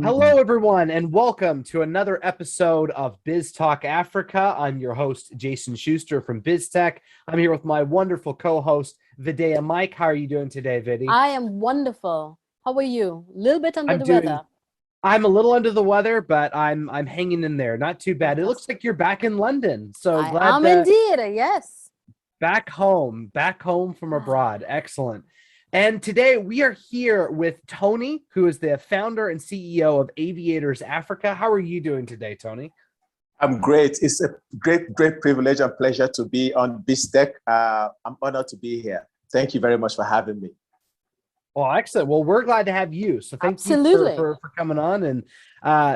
Hello, everyone, and welcome to another episode of BizzTalk Africa. I'm your host, Jason Schuster from BizzTech. I'm here with my wonderful co-host, Vidya Mike. How are you doing today, Vidi? I am wonderful. How are you? A little bit under the weather. I'm a little under the weather, but I'm hanging in there. Not too bad. It looks like you're back in London. So I glad am indeed, yes. Back home from abroad. Excellent. And today we are here with Toni, who is the founder and CEO of Aviators Africa. How are you doing today, Toni? I'm great. It's a great privilege and pleasure to be on BizzTech. I'm honored to be here. Thank you very much for having me. Well, excellent. Well, we're glad to have you. So thank you for coming on. And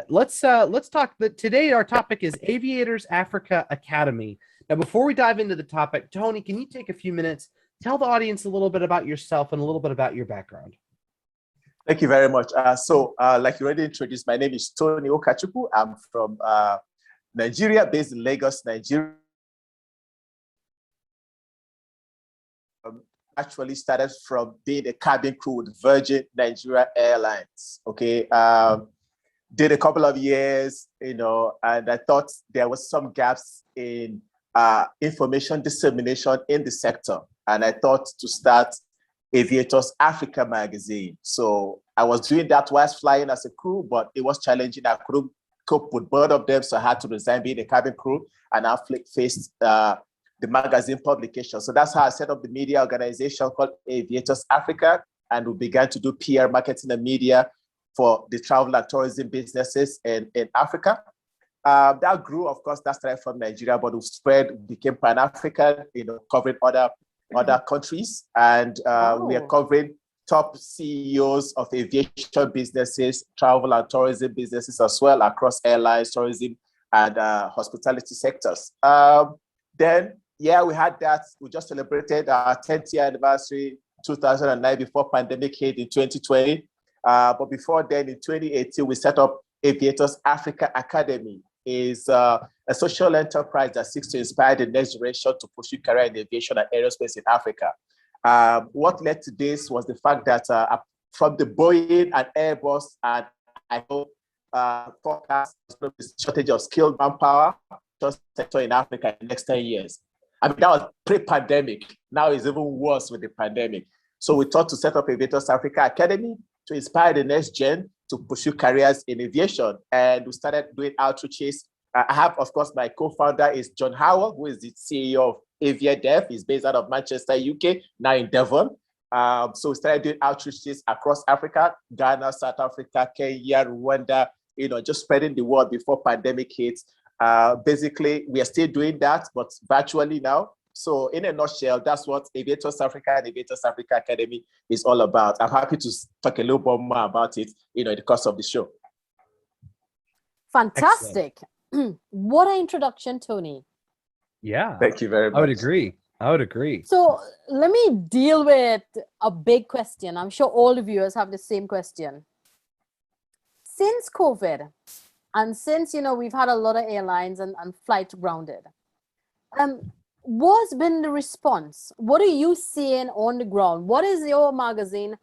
let's talk. Today our topic is Aviators Africa Academy. Now, before we dive into the topic, Toni, can you take a few minutes, tell the audience a little bit about yourself and a little bit about your background? Thank you very much. Like you already introduced, my name is Toni Ukachukwu. I'm from Nigeria, based in Lagos, Nigeria. Actually started from being a cabin crew with Virgin Nigeria Airlines. Okay, did a couple of years, and I thought there was some gaps in information dissemination in the sector, and I thought to start Aviators Africa magazine. So I was doing that whilst flying as a crew, but it was challenging. I couldn't cope with both of them, so I had to resign being a cabin crew, and I faced the magazine publication. So that's how I set up the media organization called Aviators Africa, and we began to do PR marketing and media for the travel and tourism businesses in Africa. That grew, of course, that started from Nigeria, but it spread, became Pan-African, covering other countries. And we are covering top CEOs of aviation businesses, travel and tourism businesses as well, across airlines, tourism, and hospitality sectors. We had that. We just celebrated our 10th year anniversary, 2009, before pandemic hit in 2020. But before then, in 2018, we set up Aviators Africa Academy. Is a social enterprise that seeks to inspire the next generation to pursue career in aviation and aerospace in Africa. What led to this was the fact that from the Boeing and Airbus and I know forecast the shortage of skilled manpower sector in Africa in the next 10 years. I mean, that was pre-pandemic. Now it's even worse with the pandemic. So we thought to set up Aviators Africa Academy to inspire the next gen to pursue careers in aviation. And we started doing outreaches. I have, of course, my co-founder is John Howell, who is the CEO of Aviators. He's based out of Manchester, UK, now in Devon. So we started doing outreaches across Africa, Ghana, South Africa, Kenya, Rwanda, just spreading the word before pandemic hits. Basically, we are still doing that, but virtually now. So in a nutshell, that's what Aviators Africa and Aviators Africa Academy is all about. I'm happy to talk a little bit more about it, in the course of the show. Fantastic. What an introduction, Toni. Yeah. Thank you very much. I would agree. So let me deal with a big question. I'm sure all the viewers have the same question. Since COVID, and since, we've had a lot of airlines and flights grounded, what's been the response? What are you seeing on the ground? What is your magazine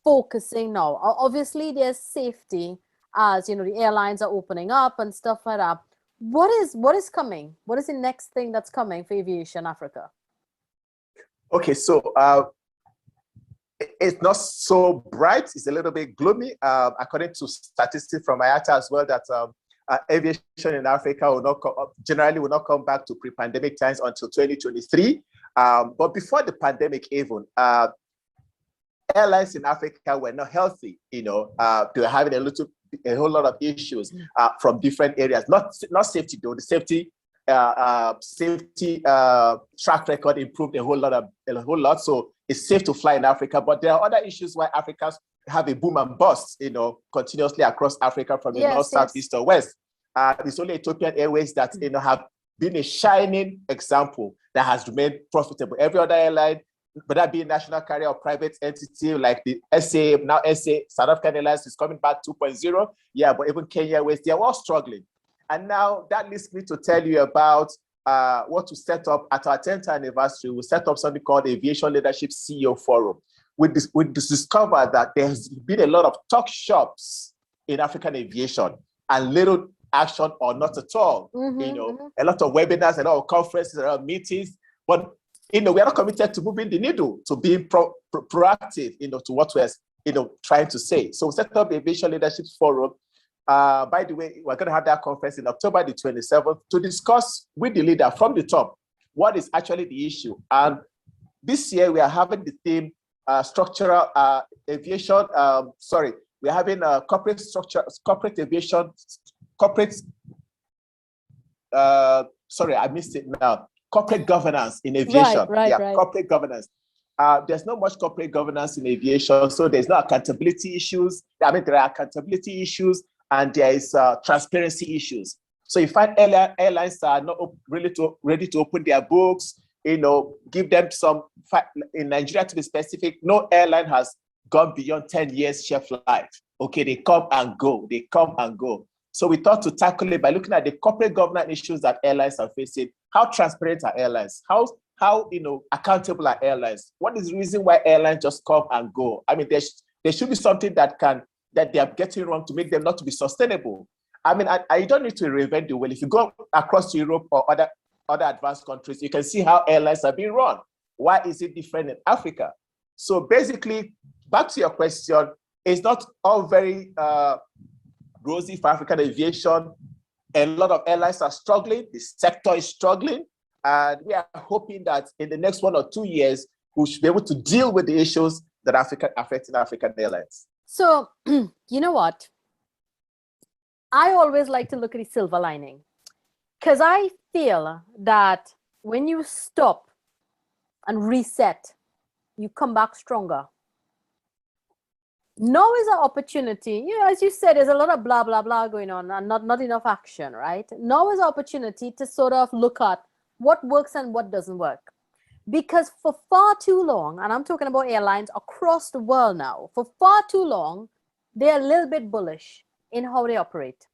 focusing now? Obviously, there's safety as, the airlines are opening up and stuff like that. What is coming? What is the next thing that's coming for Aviation Africa? Okay, so it's not so bright. It's a little bit gloomy. According to statistics from IATA as well, that aviation in Africa will not come back to pre-pandemic times until 2023. But before the pandemic even, airlines in Africa were not healthy. They were having a whole lot of issues from different areas. Not safety though. The safety track record improved a whole lot. So it's safe to fly in Africa. But there are other issues why Africans have a boom and bust, continuously across Africa from the north, south, east, or west. It's only Ethiopian Airways that have been a shining example that has remained profitable. Every other airline, but that being national carrier or private entity like the SA, South African Airlines is coming back 2.0. Yeah, but even Kenya Airways, they're all struggling. And now that leads me to tell you about what to set up at our 10th anniversary. We set up something called Aviation Leadership CEO Forum. We discovered that there's been a lot of talk shops in African aviation and little action or not at all. A lot of webinars, a lot of conferences, a lot of meetings, but we are not committed to moving the needle, to being proactive, to what we're trying to say. So we set up the Aviation Leadership Forum. By the way, we're going to have that conference in October the 27th to discuss with the leader from the top what is actually the issue. And this year we are having the theme structural aviation. We're having corporate structure, corporate aviation, corporate. I missed it now. Corporate governance in aviation. Right. Corporate governance. There's not much corporate governance in aviation, so there's no accountability issues. There are accountability issues and there is transparency issues. So you find airlines are not really ready to open their books, give them some, in Nigeria to be specific, no airline has gone beyond 10 years shelf life. Okay, they come and go. So we thought to tackle it by looking at the corporate governance issues that airlines are facing. How transparent are airlines? How accountable are airlines? What is the reason why airlines just come and go? There should be something that they are getting wrong to make them not to be sustainable. I don't need to reinvent the wheel. If you go across Europe or other advanced countries, you can see how airlines are being run. Why is it different in Africa? So basically, back to your question, it's not all very rosy for African aviation. A lot of airlines are struggling. The sector is struggling. And we are hoping that in the next 1 or 2 years, we should be able to deal with the issues that are affecting African airlines. So, you know what? I always like to look at the silver lining, because I feel that when you stop and reset, you come back stronger. Now is an opportunity. As you said, there's a lot of blah, blah, blah going on and not enough action, right? Now is an opportunity to sort of look at what works and what doesn't work. Because for far too long, and I'm talking about airlines across the world now, for far too long, they're a little bit bullish in how they operate,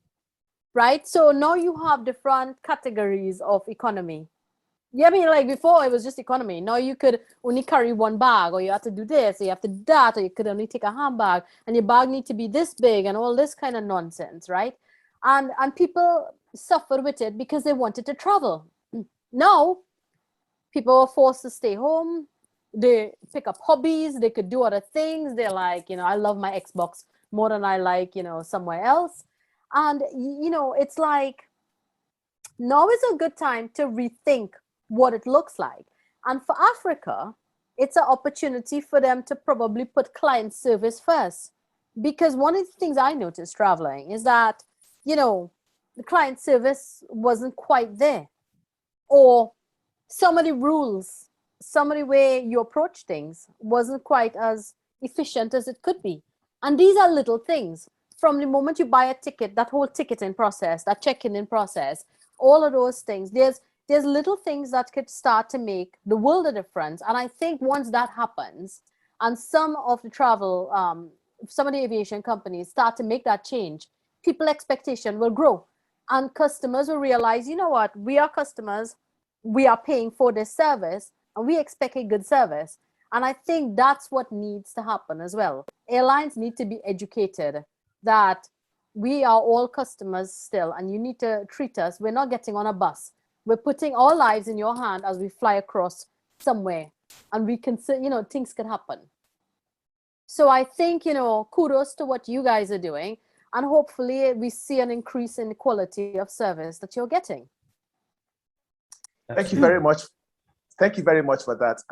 right? So now you have different categories of economy. Like before it was just economy. Now you could only carry one bag, or you have to do this, or you have to do that, or you could only take a handbag, and your bag needs to be this big, and all this kind of nonsense, right? And people suffered with it because they wanted to travel. Now, people are forced to stay home. They pick up hobbies. They could do other things. They're like, I love my Xbox more than I like, somewhere else. And, it's like, now is a good time to rethink what it looks like. And for Africa, it's an opportunity for them to probably put client service first. Because one of the things I noticed traveling is that, the client service wasn't quite there. Or some of the rules, some of the way you approach things wasn't quite as efficient as it could be. And these are little things. From the moment you buy a ticket, that whole ticketing process, that check-in process, all of those things, there's little things that could start to make the world a difference. And I think once that happens, and some of the travel, some of the aviation companies start to make that change, people's expectation will grow. And customers will realize, what, we are customers, we are paying for this service, and we expect a good service. And I think that's what needs to happen as well. Airlines need to be educated that we are all customers still, and you need to treat us. We're not getting on a bus. We're putting our lives in your hand as we fly across somewhere, and we can, things can happen. So I think, kudos to what you guys are doing, and hopefully we see an increase in the quality of service that you're getting. Thank you very much. Thank you very much for that.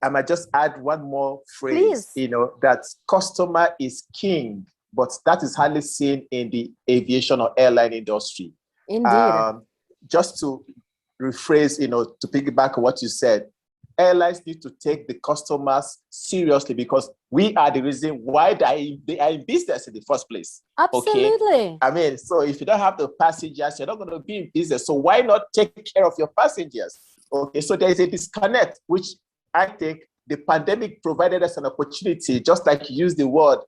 I might just add one more phrase, Please. That customer is king, but that is hardly seen in the aviation or airline industry. Indeed. Just to rephrase, to piggyback on what you said, airlines need to take the customers seriously, because we are the reason why they are in business in the first place. Absolutely. Okay? So if you don't have the passengers, you're not going to be in business. So why not take care of your passengers? Okay, so there is a disconnect, which I think the pandemic provided us an opportunity, just like you use the word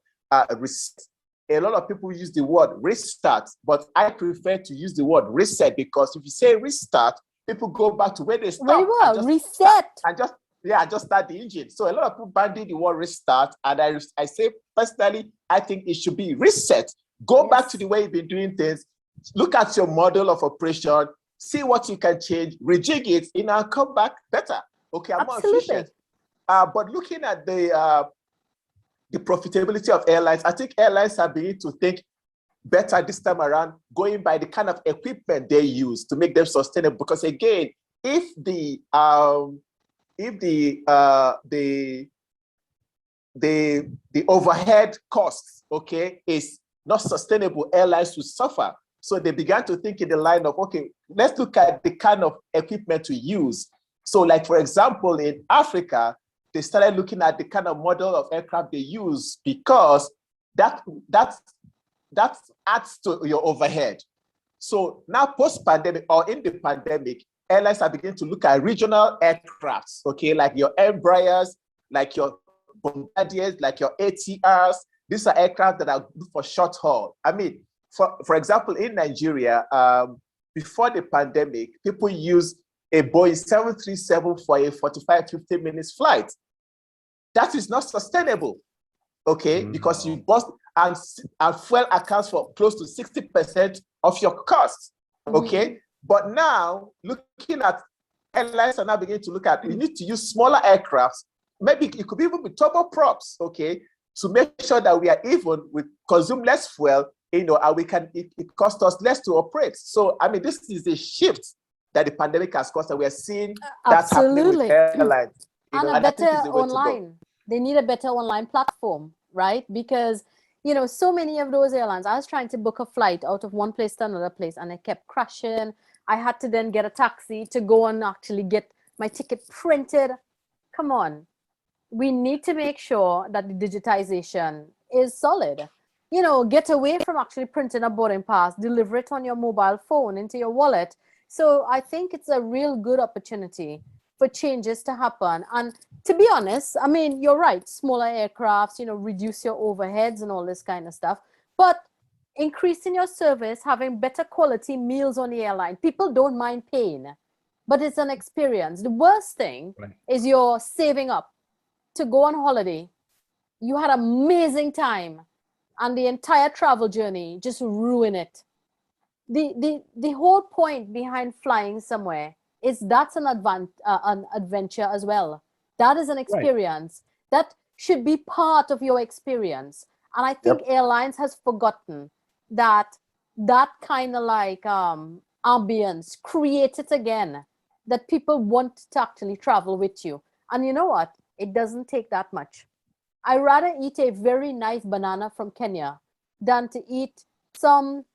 reset. A lot of people use the word restart, but I prefer to use the word reset, because if you say restart, people go back to where they stopped. Very well, reset. Just start the engine. So a lot of people bandy the word restart, and I say personally, I think it should be reset. Go back to the way you've been doing things. Look at your model of operation. See what you can change. Rejig it, and come back better. Okay, I'm more efficient. But looking at the profitability of airlines, I think airlines are beginning to think better this time around, going by the kind of equipment they use to make them sustainable. Because again, if the overhead costs, okay, is not sustainable, airlines will suffer. So they began to think in the line of, okay, let's look at the kind of equipment we use. So like, for example, in Africa, they started looking at the kind of model of aircraft they use, because that adds to your overhead. So now post-pandemic or in the pandemic, airlines are beginning to look at regional aircrafts, okay, like your Embraers, like your Bombardiers, like your ATRs. These are aircraft that are good for short haul. I mean, for example, in Nigeria, before the pandemic, people used a Boeing 737 for a 45, 50 minutes flight. That is not sustainable, okay? Because you bust, and fuel accounts for close to 60% of your costs, okay? But now, looking at airlines are now beginning to look at, we need to use smaller aircrafts. Maybe it could even be turboprops, okay? To make sure that we are even, we consume less fuel, and we can, it costs us less to operate. So, I mean, this is a shift that the pandemic has caused, and we are seeing that happening with airlines. And a better online. They need a better online platform, right? Because, so many of those airlines, I was trying to book a flight out of one place to another place, and it kept crashing. I had to then get a taxi to go and actually get my ticket printed. Come on. We need to make sure that the digitization is solid. Get away from actually printing a boarding pass, deliver it on your mobile phone into your wallet. So I think it's a real good opportunity for changes to happen. And to be honest, I mean, you're right, smaller aircrafts, reduce your overheads and all this kind of stuff. But increasing your service, having better quality meals on the airline, people don't mind paying, but it's an experience. The worst thing is you're saving up to go on holiday. You had an amazing time, and the entire travel journey just ruin it. The whole point behind flying somewhere is that's an adventure as well. That is an experience that should be part of your experience. And I think airlines has forgotten that kind of like ambience, create it again, that people want to actually travel with you. And you know what? It doesn't take that much. I'd rather eat a very nice banana from Kenya than to eat some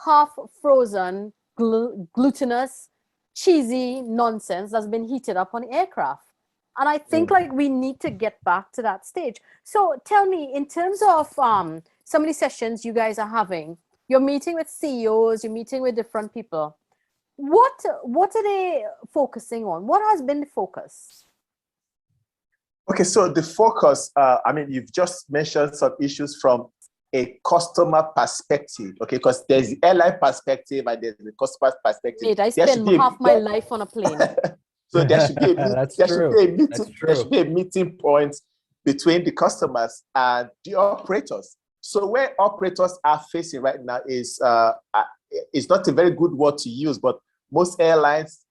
half-frozen, glutinous, cheesy nonsense that's been heated up on aircraft. And I think like we need to get back to that stage. So tell me, in terms of some of the sessions you guys are having, you're meeting with CEOs, you're meeting with different people. What are they focusing on? What has been the focus? Okay, so the focus, I mean, you've just mentioned some issues from a customer perspective, okay, because there's the airline perspective and there's the customer perspective. Wait, I spend half my life on a plane. So there should be a meeting point between the customers and the operators. So where operators are facing right now is not a very good word to use, but most airlines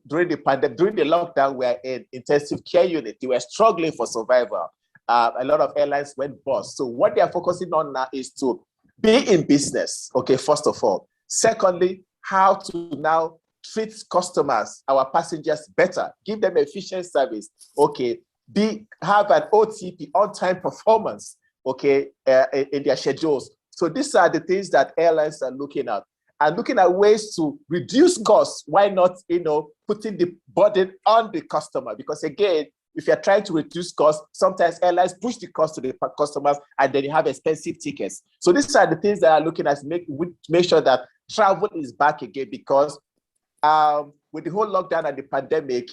during the pandemic, during the lockdown, were in intensive care unit. They were struggling for survival. A lot of airlines went bust. So what they are focusing on now is to be in business, okay, first of all. Secondly, how to now treat customers, our passengers, better, give them efficient service, okay, have an OTP, on-time performance, okay, in their schedules. So these are the things that airlines are looking at. And looking at ways to reduce costs. Why not, putting the burden on the customer? Because again, if you're trying to reduce costs, sometimes airlines push the cost to the customers, and then you have expensive tickets. So these are the things that are looking at make sure that travel is back again. Because with the whole lockdown and the pandemic,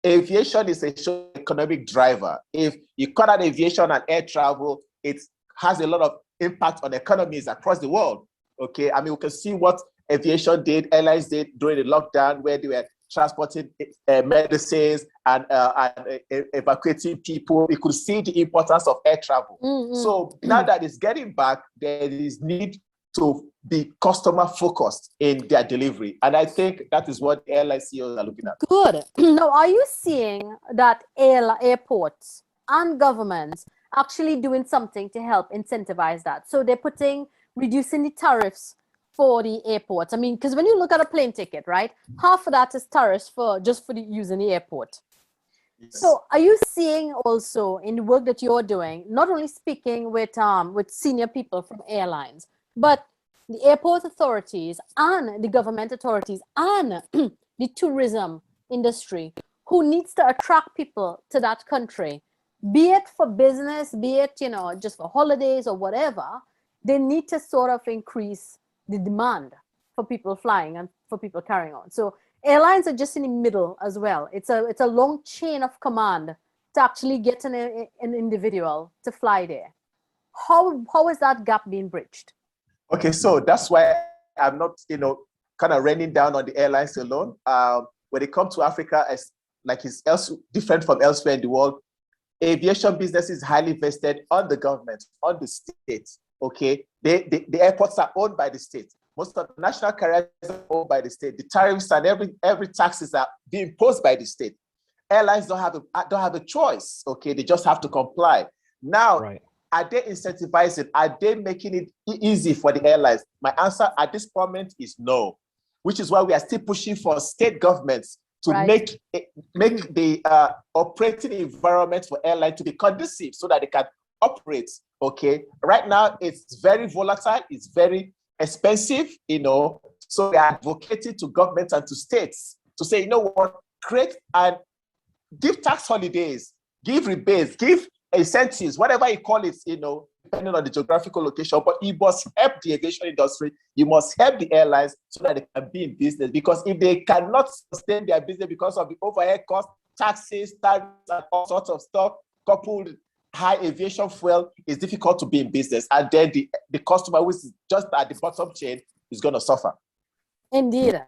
aviation is a economic driver. If you cut out aviation and air travel, it has a lot of impact on economies across the world. Okay, I mean, we can see what aviation did, airlines did during the lockdown, where they were transporting medicines and evacuating people. We could see the importance of air travel. So now that it's getting back, there is need to be customer focused in their delivery. And I think that is what airline CEOs are looking at. Good. Now, are you seeing that airports and governments actually doing something to help incentivize that? So they're reducing the tariffs for the airports. I mean, because when you look at a plane ticket, right, half of that is tariffs just for using the airport. Yes. So are you seeing also in the work that you're doing, not only speaking with senior people from airlines, but the airport authorities and the government authorities and the tourism industry who needs to attract people to that country, be it for business, be it, just for holidays or whatever, they need to sort of increase the demand for people flying and for people carrying on. So airlines are just in the middle as well. It's a long chain of command to actually get an individual to fly there. How is that gap being bridged? Okay, so that's why I'm not, kind of raining down on the airlines alone. When it comes to Africa, it's different from elsewhere in the world. Aviation business is highly vested on the government, on the state. Okay, the airports are owned by the state. Most of the national carriers are owned by the state. The tariffs and every taxes are being imposed by the state. Airlines don't have a choice. Okay, they just have to comply. Now, right. Are they incentivizing? Are they making it easy for the airlines? My answer at this moment is no, which is why we are still pushing for state governments to make the operating environment for airlines to be conducive so that they can operate. Okay, right now it's very volatile, it's very expensive, so we are advocating to governments and to states to say, what, create and give tax holidays, give rebates, give incentives, whatever you call it, depending on the geographical location, but you must help the aviation industry, you must help the airlines so that they can be in business, because if they cannot sustain their business because of the overhead costs, taxes, tariffs, and all sorts of stuff, coupled high aviation fuel, it's difficult to be in business. And then the customer who is just at the bottom chain is going to suffer. Indeed.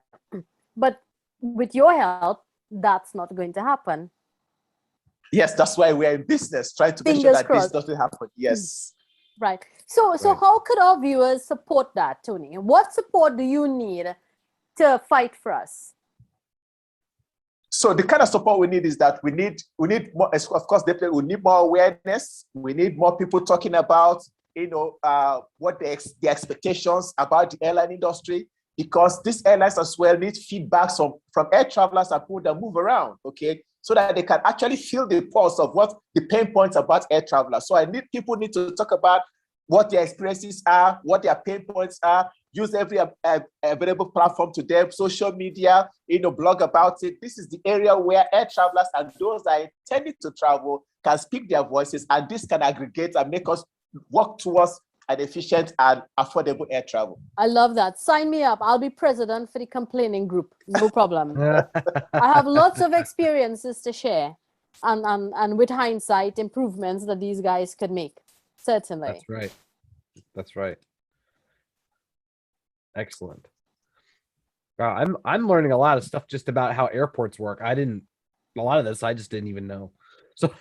But with your help, that's not going to happen. Yes, that's why we're in business, trying to make sure that this doesn't happen. Yes. Right. So how could our viewers support that, Toni? What support do you need to fight for us? So the kind of support we need is that we need more, of course, definitely we need more awareness. We need more people talking about, what the expectations about the airline industry, because these airlines as well need feedback from air travelers and people that move around, okay, so that they can actually feel the pulse of what the pain points about air travelers. So people need to talk about what their experiences are, what their pain points are, use every available platform to them, social media, blog about it. This is the area where air travelers and those that are intending to travel can speak their voices, and this can aggregate and make us work towards an efficient and affordable air travel. I love that. Sign me up. I'll be president for the complaining group. No problem. I have lots of experiences to share, and with hindsight, improvements that these guys could make. Certainly. That's right. Excellent. Wow, I'm learning a lot of stuff just about how airports work. A lot of this I just didn't even know. So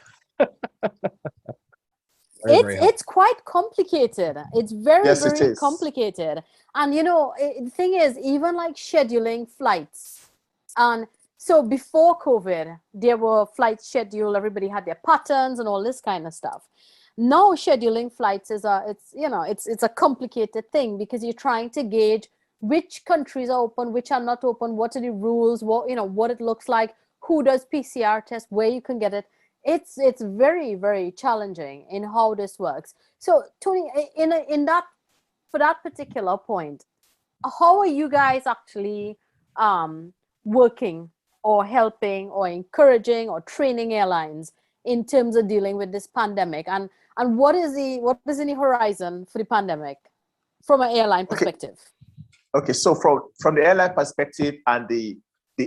it's quite complicated. It's very complicated. And the thing is, even like scheduling flights. And so before COVID, there were flights scheduled. Everybody had their patterns and all this kind of stuff. Now scheduling flights is it's a complicated thing, because you're trying to gauge which countries are open, which are not open, what are the rules, what it looks like, who does PCR test, where you can get it. It's very, very challenging in how this works. So Toni, for that particular point, how are you guys actually working or helping or encouraging or training airlines in terms of dealing with this pandemic, and what is in the horizon for the pandemic from an airline perspective? Okay, so from the airline perspective and the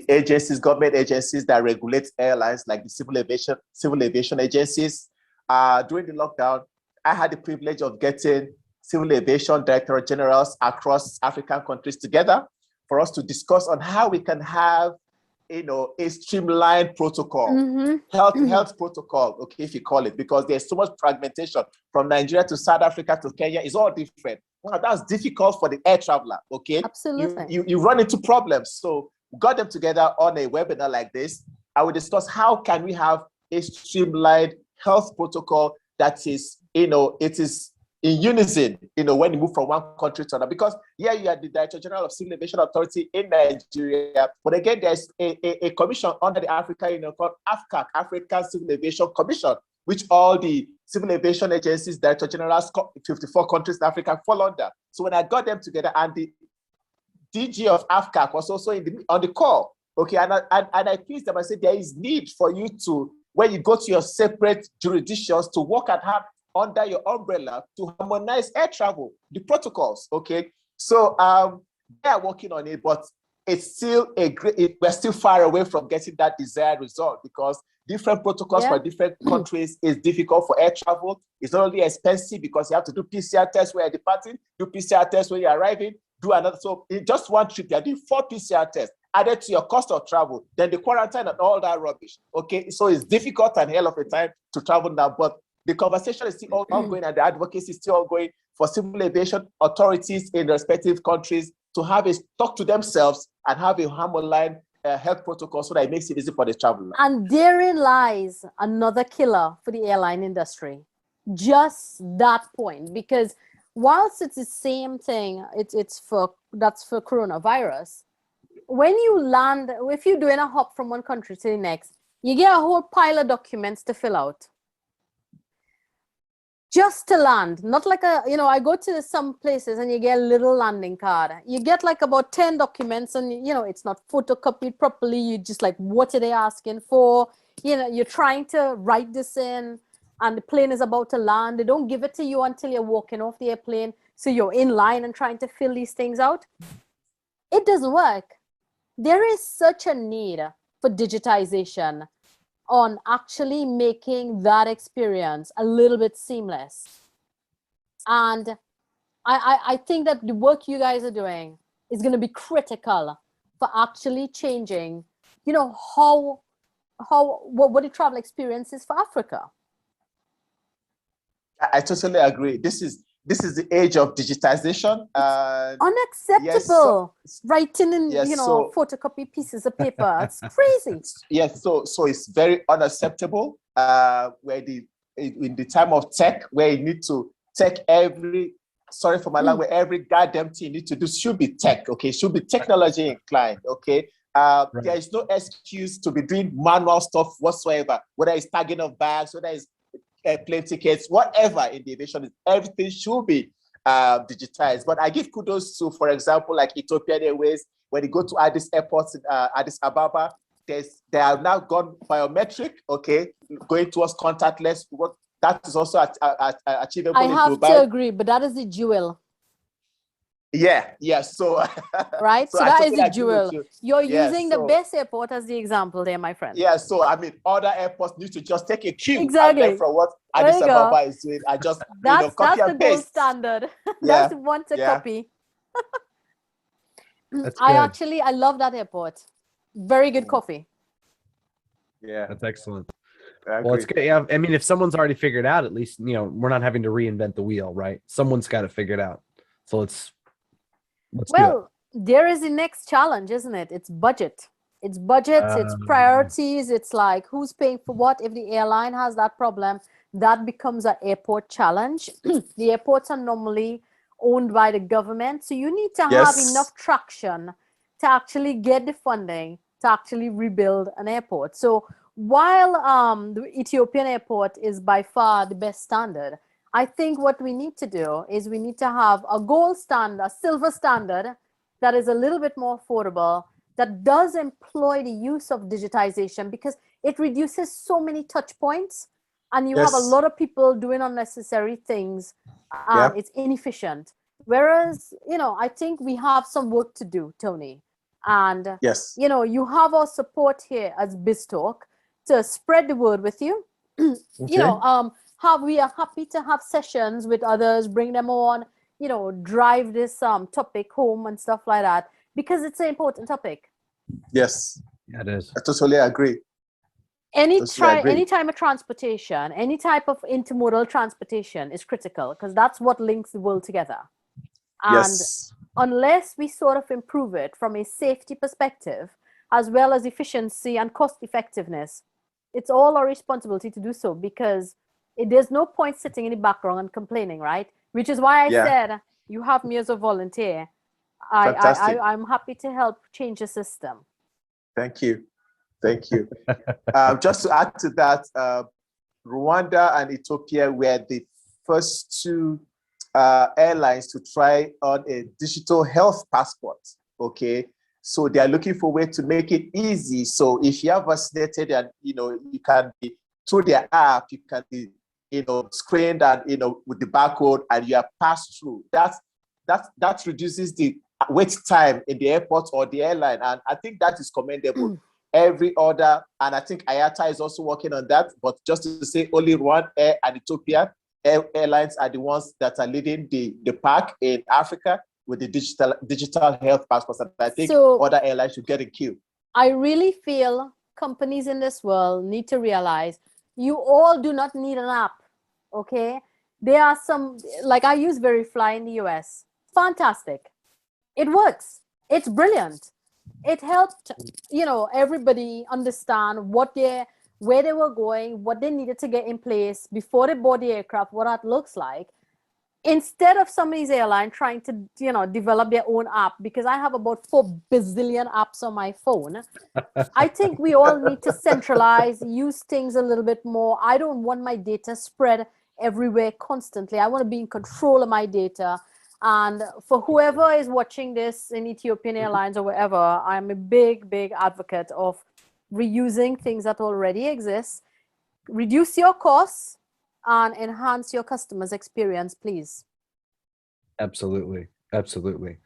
agencies, government agencies that regulate airlines, like the civil aviation agencies, during the lockdown, I had the privilege of getting civil aviation director generals across African countries together for us to discuss on how we can have a streamlined protocol, health protocol, okay, if you call it, because there's so much fragmentation from Nigeria to South Africa to Kenya. It's all different. Wow, that's difficult for the air traveler, okay? Absolutely. You run into problems. So we got them together on a webinar like this. I will discuss how can we have a streamlined health protocol that is, it is in unison, when you move from one country to another. Because you are the Director General of Civil Aviation Authority in Nigeria, but again, there's a commission under the Africa Union called AFCAC, African Civil Aviation Commission, which all the civil aviation agencies, Director Generals, 54 countries in Africa fall under. So when I got them together, and the DG of AFCAC was also on the call, okay, and I pleased them. I said there is need for you to, when you go to your separate jurisdictions, to work at hand under your umbrella to harmonize air travel, the protocols, okay? So they are working on it, but it's still we're still far away from getting that desired result, because different protocols for different countries is difficult for air travel. It's not only expensive because you have to do PCR tests when you're departing, do PCR tests when you're arriving, do another. So in just one trip, you're doing 4 PCR tests added to your cost of travel, then the quarantine and all that rubbish, okay? So it's difficult and hell of a time to travel now, but the conversation is still ongoing, and the advocacy is still ongoing for civil aviation authorities in respective countries to have a talk to themselves and have a harmonized health protocol so that it makes it easy for the traveler. And therein lies another killer for the airline industry. Just that point, because whilst it's the same thing, that's for coronavirus. When you land, if you're doing a hop from one country to the next, you get a whole pile of documents to fill out. Just to land, not like I go to some places and you get a little landing card. You get like about 10 documents and, it's not photocopied properly. You just like, what are they asking for? You're trying to write this in and the plane is about to land. They don't give it to you until you're walking off the airplane. So you're in line and trying to fill these things out. It doesn't work. There is such a need for digitization on actually making that experience a little bit seamless. And I think that the work you guys are doing is going to be critical for actually changing, what the travel experience is for Africa. I totally agree. This is the age of digitization. Unacceptable. Writing in, photocopy pieces of paper. It's crazy. Yes, so it's very unacceptable. Where in the time of tech, where you need to tech every goddamn thing you need to do should be tech, okay? Should be technology inclined, okay? Right. There is no excuse to be doing manual stuff whatsoever, whether it's tagging of bags, whether it's plane tickets, whatever in the aviation, everything should be digitized. But I give kudos to, for example, like Ethiopian Airways. When you go to Addis Airport, Addis Ababa, they have now gone biometric, okay, going towards contactless. That is also achievable. I have to agree, but that is the jewel. Yeah. So right. So that is the jewel. You're using the best airport as the example there, my friend. Yeah. So I mean, other airports need to just take a cue exactly from what Addis Ababa is doing. I just that's copy the and paste. gold standard. That's the one to copy. I love that airport. Very good coffee. Yeah, that's excellent. Well, it's good. Yeah, I mean, if someone's already figured out, at least we're not having to reinvent the wheel, right? Someone's got to figure it out. So let's there is the next challenge, isn't it? It's budget. It's budgets, it's priorities. It's like who's paying for what. If the airline has that problem, that becomes an airport challenge. The airports are normally owned by the government. So you need to have enough traction to actually get the funding to actually rebuild an airport. So while the Ethiopian airport is by far the best standard, I think what we need to do is we need to have a gold standard, a silver standard that is a little bit more affordable, that does employ the use of digitization, because it reduces so many touch points and you have a lot of people doing unnecessary things and it's inefficient. Whereas, I think we have some work to do, Toni. And, you have our support here as BizzTalk to spread the word with you. Okay. We are happy to have sessions with others, bring them on, drive this topic home and stuff like that, because it's an important topic. Yes. Yeah, it is. I totally agree. Any type of transportation, any type of intermodal transportation is critical because that's what links the world together. And Yes. unless we sort of improve it from a safety perspective, as well as efficiency and cost effectiveness, it's all our responsibility to do so because there's no point sitting in the background and complaining, right? Which is why I said you have me as a volunteer. I'm happy to help change the system. Thank you. Thank you. Just to add to that, Rwanda and Ethiopia were the first two airlines to try on a digital health passport. Okay, so they are looking for a way to make it easy. So if you are vaccinated, and you can be through their app, you can be screened and with the barcode, and you are passed through. That reduces the wait time in the airport or the airline, and I think that is commendable. Every other, and I think IATA is also working on that, but just to say, only Rwanda Air and Ethiopia Airlines are the ones that are leading the pack in Africa with the digital health passports. And I think other airlines should get in queue. I really feel companies in this world need to realize you all do not need an app, okay? There are some, like I use Verifly in the US. Fantastic. It works. It's brilliant. It helped, everybody understand where they were going, what they needed to get in place before they board the aircraft, what that looks like. Instead of some of these airlines trying to, develop their own app, because I have about 4 bazillion apps on my phone. I think we all need to centralize, use things a little bit more. I don't want my data spread everywhere constantly. I want to be in control of my data. And for whoever is watching this in Ethiopian Airlines or wherever, I'm a big, big advocate of reusing things that already exist. Reduce your costs and enhance your customers' experience, please. Absolutely. Absolutely.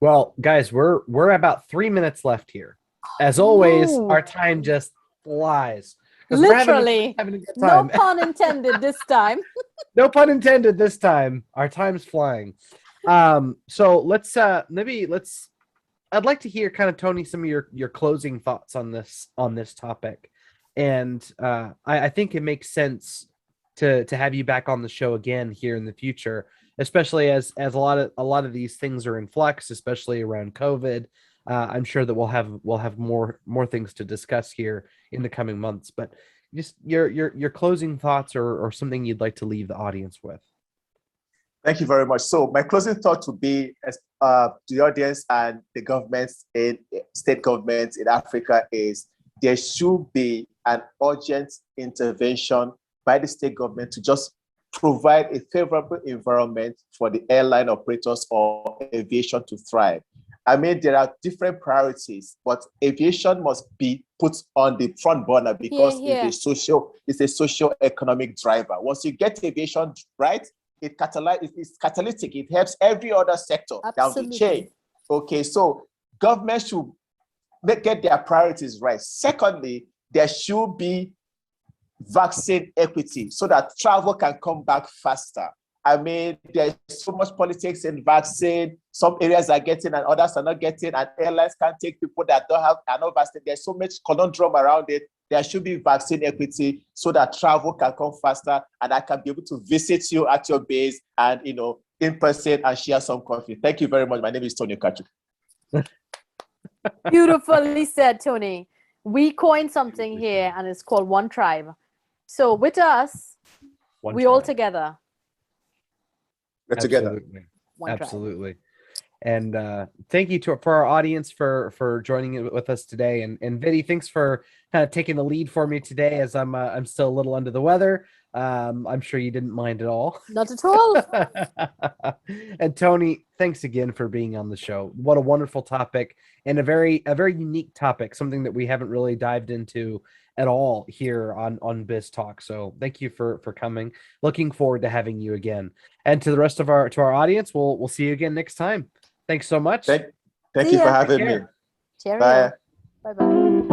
Well, guys, we're about 3 minutes left here. As always, our time just flies. Literally. Having a good time. No pun intended this time. No pun intended this time. Our time's flying. So let's I'd like to hear kind of, Toni, some of your closing thoughts on this topic. And I think it makes sense to have you back on the show again here in the future, especially as a lot of these things are in flux, especially around COVID. I'm sure that we'll have more things to discuss here in the coming months, but just your closing thoughts or something you'd like to leave the audience with. Thank you very much. So my closing thought would be to the audience and the governments in state governments in Africa is there should be an urgent intervention by the state government to just provide a favorable environment for the airline operators or aviation to thrive. I mean, there are different priorities, but aviation must be put on the front burner because it's a socio-economic driver. Once you get aviation right, it's catalytic. It helps every other sector down the chain. Okay, so government should get their priorities right. Secondly, there should be vaccine equity so that travel can come back faster. I mean, there's so much politics in vaccine. Some areas are getting and others are not getting, and airlines can't take people that are not vaccinated. There's so much conundrum around it. There should be vaccine equity so that travel can come faster and I can be able to visit you at your base and, in person and share some coffee. Thank you very much. My name is Toni Ukachukwu. Beautifully said, Toni. We coined something here and it's called One Tribe. So with us, we all together. We're together. Absolutely. And thank you for our audience for joining with us today. And Vidi, thanks for kind of taking the lead for me today, as I'm still a little under the weather. I'm sure you didn't mind at all. Not at all. And Toni, thanks again for being on the show. What a wonderful topic, and a very unique topic, something that we haven't really dived into at all here on BizzTalk. So thank you for coming. Looking forward to having you again. And to the rest of our audience, we'll see you again next time. Thanks so much. Thank you for having me. Bye. Bye-bye.